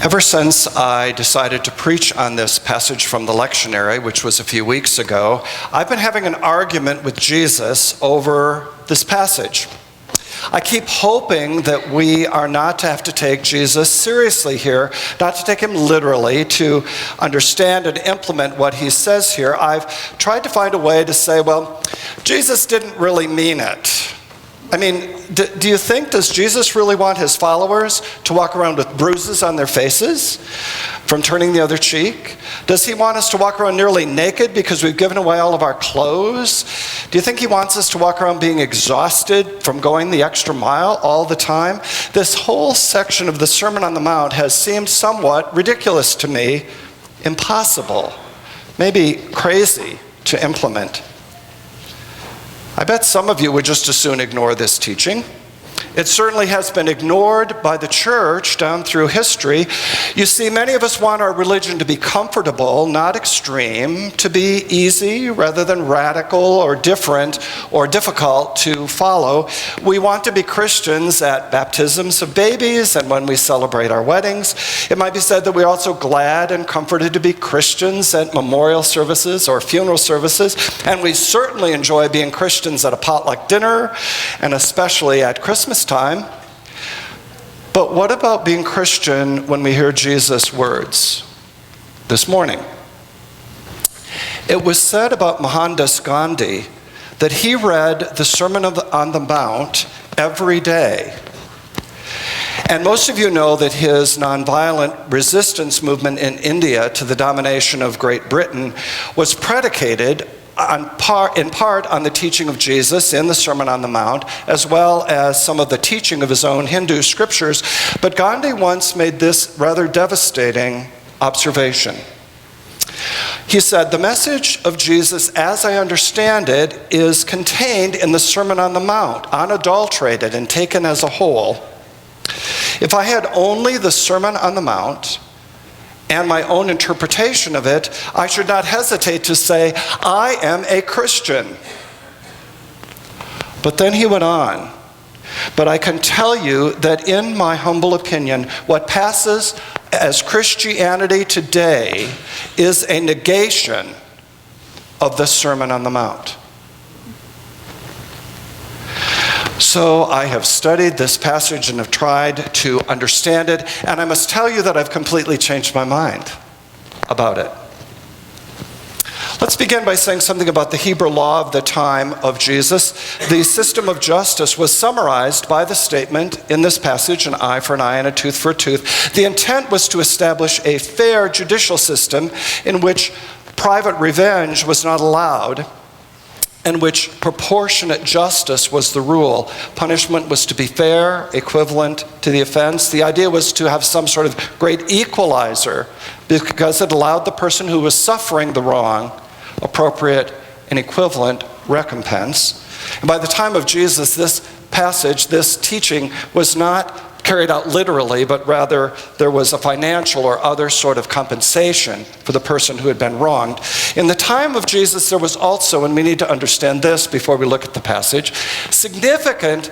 Ever since I decided to preach on this passage from the lectionary, which was a few weeks ago, I've been having an argument with Jesus over this passage. I keep hoping that we are not to have to take Jesus seriously here, not to take him literally, to understand and implement what he says here. I've tried to find a way to say, well, Jesus didn't really mean it. I mean, do you think, does Jesus really want his followers to walk around with bruises on their faces from turning the other cheek? Does he want us to walk around nearly naked because we've given away all of our clothes? Do you think he wants us to walk around being exhausted from going the extra mile all the time? This whole section of the Sermon on the Mount has seemed somewhat ridiculous to me, impossible, maybe crazy to implement. I bet some of you would just as soon ignore this teaching. It certainly has been ignored by the church down through history. You see, many of us want our religion to be comfortable, not extreme, to be easy rather than radical or different or difficult to follow. We want to be Christians at baptisms of babies and when we celebrate our weddings. It might be said that we're also glad and comforted to be Christians at memorial services or funeral services, and we certainly enjoy being Christians at a potluck dinner and especially at Christmas time. But what about being Christian when we hear Jesus' words this morning? It was said about Mohandas Gandhi that he read the Sermon on the Mount every day. And most of you know that his nonviolent resistance movement in India to the domination of Great Britain was predicated in part on the teaching of Jesus in the Sermon on the Mount, as well as some of the teaching of his own Hindu scriptures. But Gandhi once made this rather devastating observation. He said, "The message of Jesus, as I understand it, is contained in the Sermon on the Mount, unadulterated and taken as a whole. If I had only the Sermon on the Mount and my own interpretation of it, I should not hesitate to say, I am a Christian." But then he went on, "But I can tell you that in my humble opinion, what passes as Christianity today is a negation of the Sermon on the Mount." So I have studied this passage and have tried to understand it, and I must tell you that I've completely changed my mind about it. Let's begin by saying something about the Hebrew law of the time of Jesus. The system of justice was summarized by the statement in this passage, an eye for an eye and a tooth for a tooth. The intent was to establish a fair judicial system in which private revenge was not allowed, in which proportionate justice was the rule. Punishment was to be fair, equivalent to the offense. The idea was to have some sort of great equalizer because it allowed the person who was suffering the wrong appropriate and equivalent recompense. And by the time of Jesus, this passage, this teaching was not carried out literally, but rather there was a financial or other sort of compensation for the person who had been wronged. In the time of Jesus, there was also, and we need to understand this before we look at the passage, significant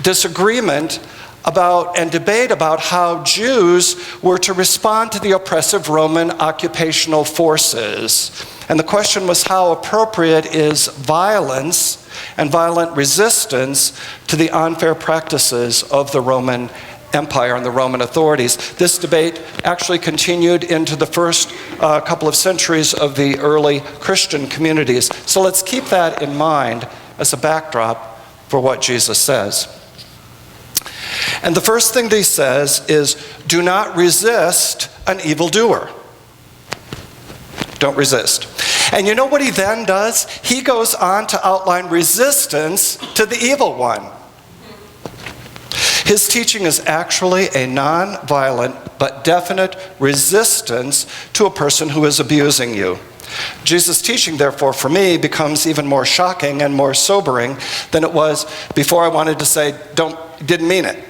disagreement about and debate about how Jews were to respond to the oppressive Roman occupational forces. And the question was, how appropriate is violence and violent resistance to the unfair practices of the Roman Empire and the Roman authorities? This debate actually continued into the first couple of centuries of the early Christian communities. So let's keep that in mind as a backdrop for what Jesus says. And the first thing that he says is, do not resist an evildoer. Don't resist. And you know what he then does? He goes on to outline resistance to the evil one. His teaching is actually a non-violent but definite resistance to a person who is abusing you. Jesus' teaching, therefore, for me, becomes even more shocking and more sobering than it was before I wanted to say, didn't mean it.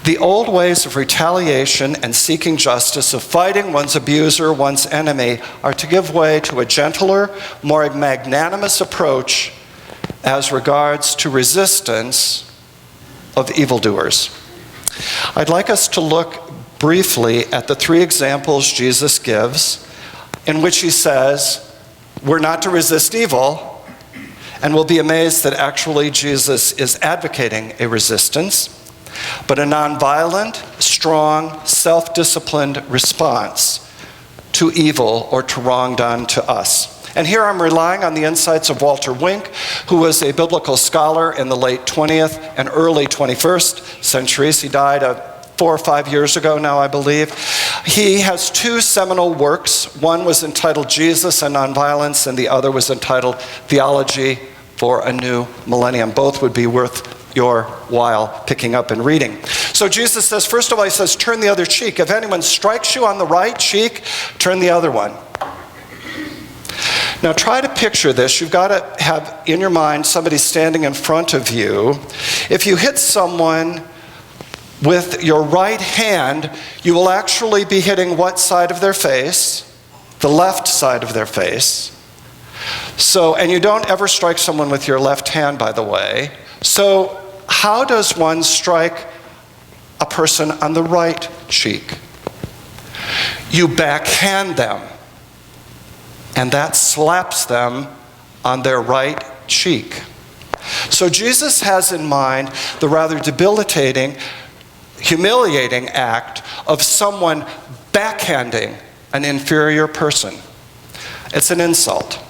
The old ways of retaliation and seeking justice, of fighting one's abuser, one's enemy, are to give way to a gentler, more magnanimous approach as regards to resistance of evildoers. I'd like us to look briefly at the three examples Jesus gives in which he says we're not to resist evil, and we'll be amazed that actually Jesus is advocating a resistance, but a nonviolent, strong, self-disciplined response to evil or to wrong done to us. And here I'm relying on the insights of Walter Wink, who was a biblical scholar in the late 20th and early 21st centuries. He died 4 or 5 years ago now, I believe. He has two seminal works. One was entitled Jesus and Nonviolence, and the other was entitled Theology for a New Millennium. Both would be worth your while picking up and reading. So Jesus says, first of all, he says, turn the other cheek. If anyone strikes you on the right cheek, turn the other one. Now try to picture this. You've got to have in your mind somebody standing in front of you. If you hit someone with your right hand, you will actually be hitting what side of their face? The left side of their face. So, and you don't ever strike someone with your left hand, by the way. So how does one strike a person on the right cheek? You backhand them. And that slaps them on their right cheek. So Jesus has in mind the rather debilitating, humiliating act of someone backhanding an inferior person. It's an insult.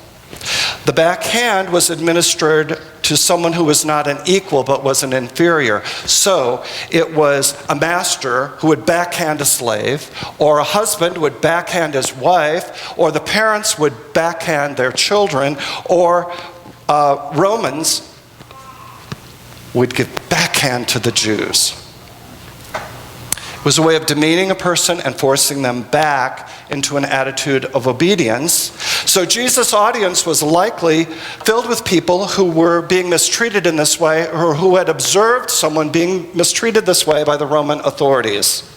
The backhand was administered to someone who was not an equal but was an inferior. So it was a master who would backhand a slave, or a husband would backhand his wife, or the parents would backhand their children, or Romans would give backhand to the Jews. It was a way of demeaning a person and forcing them back into an attitude of obedience. So Jesus' audience was likely filled with people who were being mistreated in this way, or who had observed someone being mistreated this way by the Roman authorities.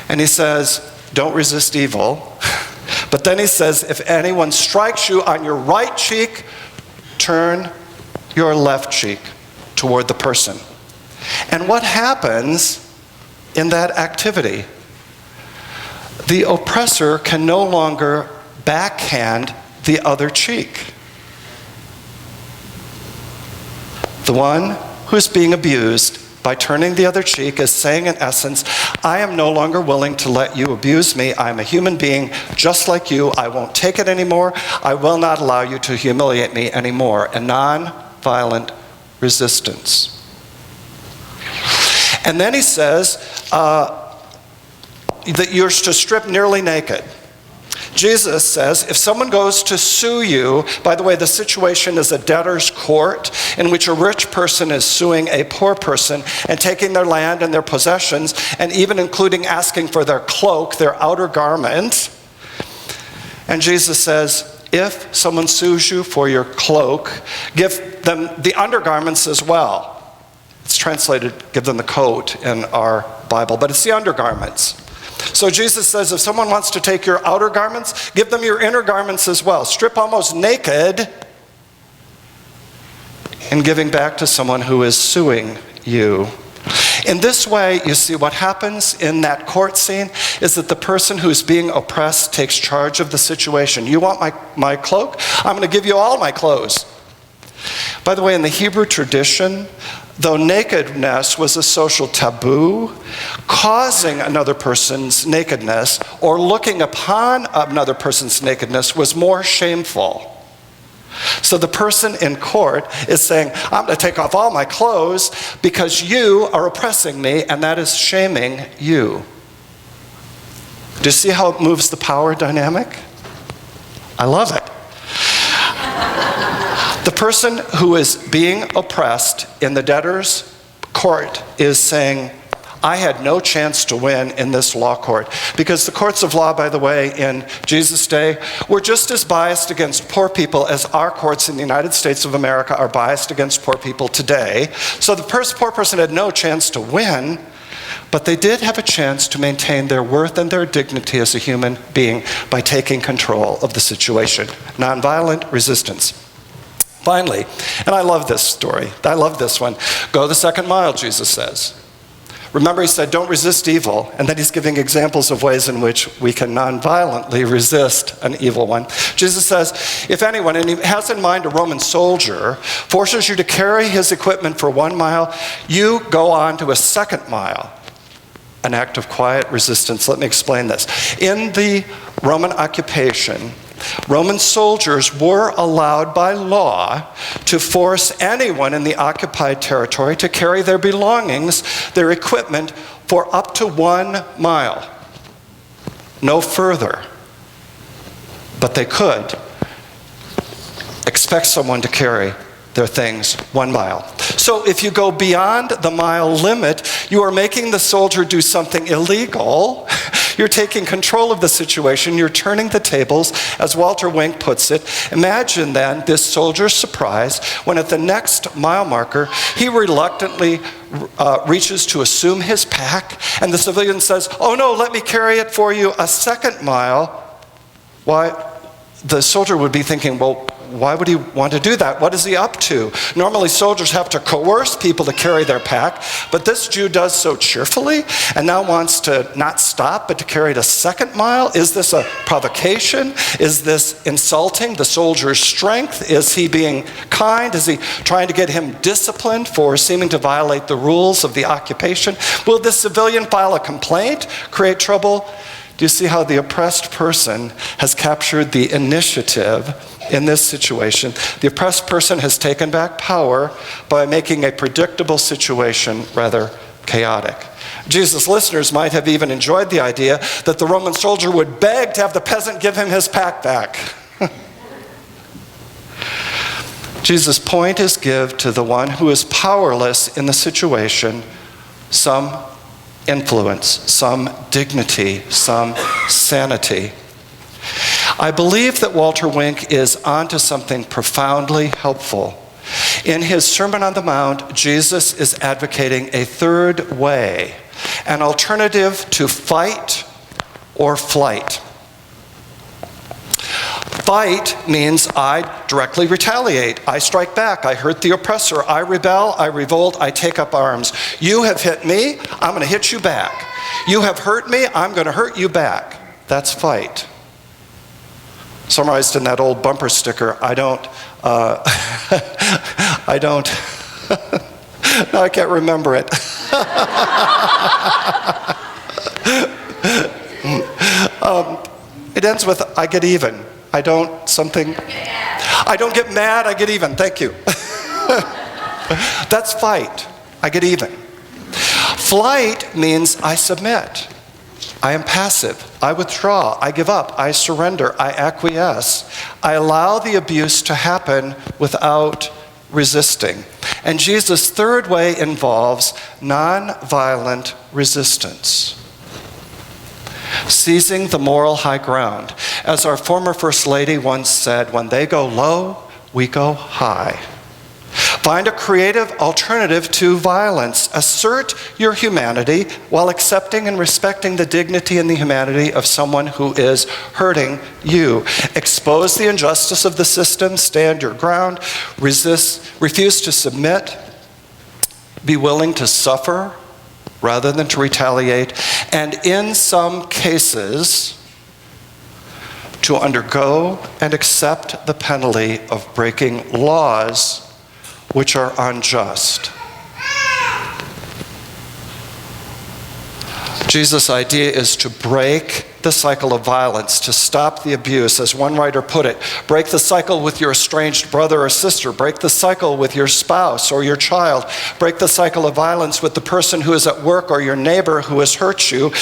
And he says, don't resist evil. But then he says, if anyone strikes you on your right cheek, turn your left cheek toward the person. And what happens in that activity? The oppressor can no longer backhand the other cheek. The one who's being abused by turning the other cheek is saying, in essence, I am no longer willing to let you abuse me. I'm a human being just like you. I won't take it anymore. I will not allow you to humiliate me anymore. A non-violent resistance. And then he says that you're to strip nearly naked. Jesus says, if someone goes to sue you, by the way, the situation is a debtor's court in which a rich person is suing a poor person and taking their land and their possessions, and even including asking for their cloak, their outer garment. And Jesus says, if someone sues you for your cloak, give them the undergarments as well. It's translated, give them the coat in our Bible, but it's the undergarments. So Jesus says, if someone wants to take your outer garments, give them your inner garments as well. Strip almost naked in giving back to someone who is suing you. In this way, you see, what happens in that court scene is that the person who's being oppressed takes charge of the situation. You want my cloak? I'm going to give you all my clothes. By the way, in the Hebrew tradition, though nakedness was a social taboo, causing another person's nakedness or looking upon another person's nakedness was more shameful. So the person in court is saying, I'm going to take off all my clothes because you are oppressing me, and that is shaming you. Do you see how it moves the power dynamic? I love it. The person who is being oppressed in the debtor's court is saying, I had no chance to win in this law court. Because the courts of law, by the way, in Jesus' day, were just as biased against poor people as our courts in the United States of America are biased against poor people today. So the poor person had no chance to win, but they did have a chance to maintain their worth and their dignity as a human being by taking control of the situation. Nonviolent resistance. Finally, and I love this story. I love this one. Go the second mile, Jesus says. Remember, he said, don't resist evil. And then he's giving examples of ways in which we can non-violently resist an evil one. Jesus says, if anyone, and he has in mind a Roman soldier, forces you to carry his equipment for 1 mile, you go on to a 2nd mile. An act of quiet resistance. Let me explain this. In the Roman occupation, Roman soldiers were allowed by law to force anyone in the occupied territory to carry their belongings, their equipment, for up to 1 mile. No further. But they could expect someone to carry their things 1 mile. So if you go beyond the mile limit, you are making the soldier do something illegal. You're taking control of the situation. You're turning the tables, as Walter Wink puts it. Imagine then this soldier's surprise when at the next mile marker, he reluctantly reaches to assume his pack, and the civilian says, oh no, let me carry it for you a 2nd mile. Why? The soldier would be thinking, well, why would he want to do that? What is he up to? Normally soldiers have to coerce people to carry their pack, but this Jew does so cheerfully and now wants to not stop but to carry it a 2nd mile. Is this a provocation? Is this insulting the soldier's strength? Is he being kind? Is he trying to get him disciplined for seeming to violate the rules of the occupation? Will this civilian file a complaint, create trouble? Do you see how the oppressed person has captured the initiative in this situation? The oppressed person has taken back power by making a predictable situation rather chaotic. Jesus' listeners might have even enjoyed the idea that the Roman soldier would beg to have the peasant give him his pack back. Jesus' point is give to the one who is powerless in the situation some influence, some dignity, some sanity. I believe that Walter Wink is onto something profoundly helpful. In his Sermon on the Mount, Jesus is advocating a 3rd way, an alternative to fight or flight. Fight means I directly retaliate. I strike back. I hurt the oppressor. I rebel. I revolt. I take up arms. You have hit me. I'm going to hit you back. You have hurt me. I'm going to hurt you back. That's fight. Summarized in that old bumper sticker, I don't, no, I can't remember it. It ends with, I get even. I don't get mad, I get even. Thank you. That's fight. I get even. Flight means I submit. I am passive. I withdraw. I give up. I surrender. I acquiesce. I allow the abuse to happen without resisting. And Jesus' 3rd way involves nonviolent resistance. Seizing the moral high ground. As our former First Lady once said, when they go low, we go high. Find a creative alternative to violence. Assert your humanity while accepting and respecting the dignity and the humanity of someone who is hurting you. Expose the injustice of the system, stand your ground, refuse to submit, be willing to suffer rather than to retaliate, and in some cases, to undergo and accept the penalty of breaking laws which are unjust. Jesus' idea is to break the cycle of violence, to stop the abuse. As one writer put it, break the cycle with your estranged brother or sister, break the cycle with your spouse or your child, break the cycle of violence with the person who is at work or your neighbor who has hurt you,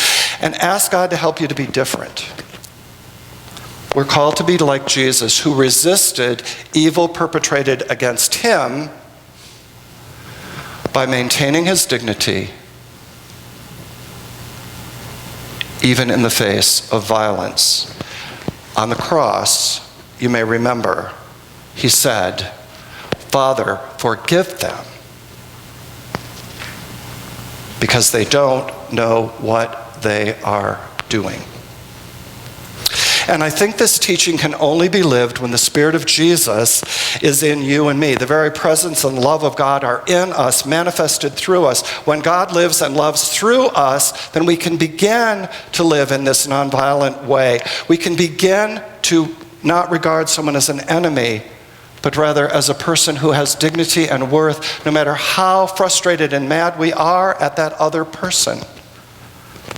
and ask God to help you to be different. We're called to be like Jesus, who resisted evil perpetrated against him by maintaining his dignity, even in the face of violence. On the cross, you may remember, he said, "Father, forgive them, because they don't know what they are doing." And I think this teaching can only be lived when the Spirit of Jesus is in you and me. The very presence and love of God are in us, manifested through us. When God lives and loves through us, then we can begin to live in this nonviolent way. We can begin to not regard someone as an enemy, but rather as a person who has dignity and worth, no matter how frustrated and mad we are at that other person.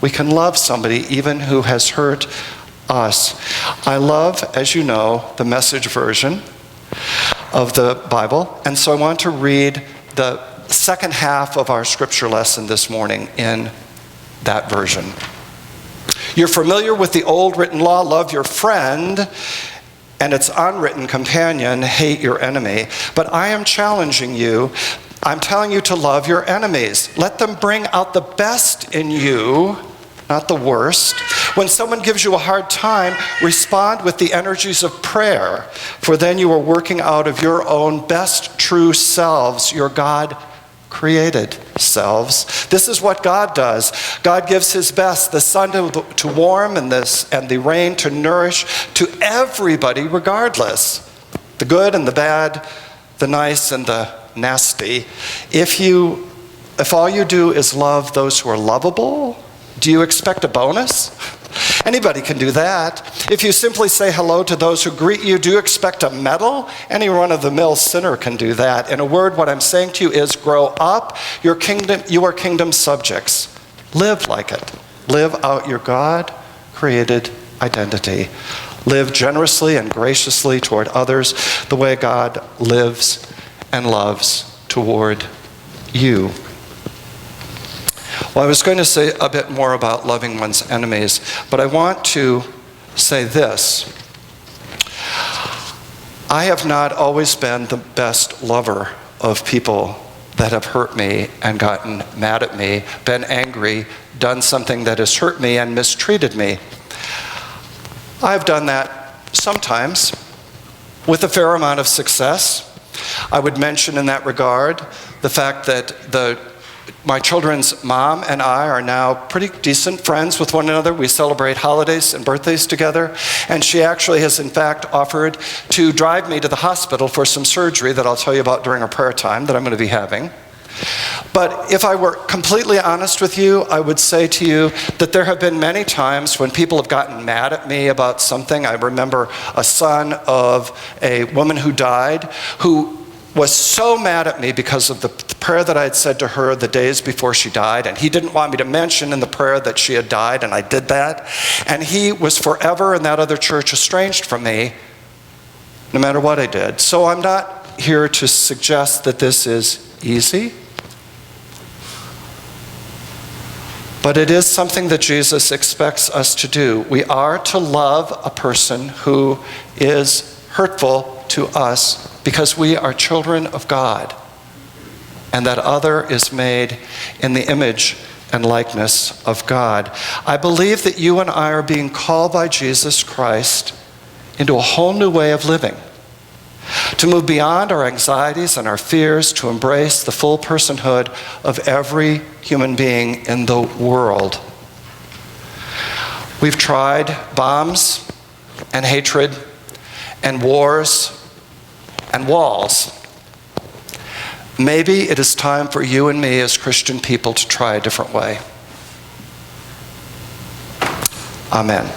We can love somebody even who has hurt us. I love, as you know, the Message version of the Bible, and so I want to read the second half of our scripture lesson this morning in that version. You're familiar with the old written law, love your friend, and its unwritten companion, hate your enemy. But I am challenging you. I'm telling you to love your enemies. Let them bring out the best in you, not the worst. When someone gives you a hard time, respond with the energies of prayer, for then you are working out of your own best true selves, your God-created selves. This is what God does. God gives his best, the sun to warm and the rain to nourish to everybody regardless. The good and the bad, the nice and the nasty. If all you do is love those who are lovable, do you expect a bonus? Anybody can do that. If you simply say hello to those who greet you, do you expect a medal? Any run-of-the-mill sinner can do that. In a word, what I'm saying to you is grow up. You are kingdom subjects. Live like it. Live out your God-created identity. Live generously and graciously toward others the way God lives and loves toward you. Well, I was going to say a bit more about loving one's enemies, but I want to say this. I have not always been the best lover of people that have hurt me and gotten mad at me, been angry, done something that has hurt me and mistreated me. I've done that sometimes with a fair amount of success. I would mention in that regard the fact that my children's mom and I are now pretty decent friends with one another. We celebrate holidays and birthdays together. And she actually has, in fact, offered to drive me to the hospital for some surgery that I'll tell you about during our prayer time that I'm going to be having. But if I were completely honest with you, I would say to you that there have been many times when people have gotten mad at me about something. I remember a son of a woman who died who was so mad at me because of the prayer that I had said to her the days before she died, and he didn't want me to mention in the prayer that she had died, and I did that. And he was forever in that other church estranged from me, no matter what I did. So I'm not here to suggest that this is easy, but it is something that Jesus expects us to do. We are to love a person who is hurtful to us because we are children of God, and that other is made in the image and likeness of God. I believe that you and I are being called by Jesus Christ into a whole new way of living, to move beyond our anxieties and our fears, to embrace the full personhood of every human being in the world. We've tried bombs and hatred and wars and walls. Maybe it is time for you and me as Christian people to try a different way. Amen.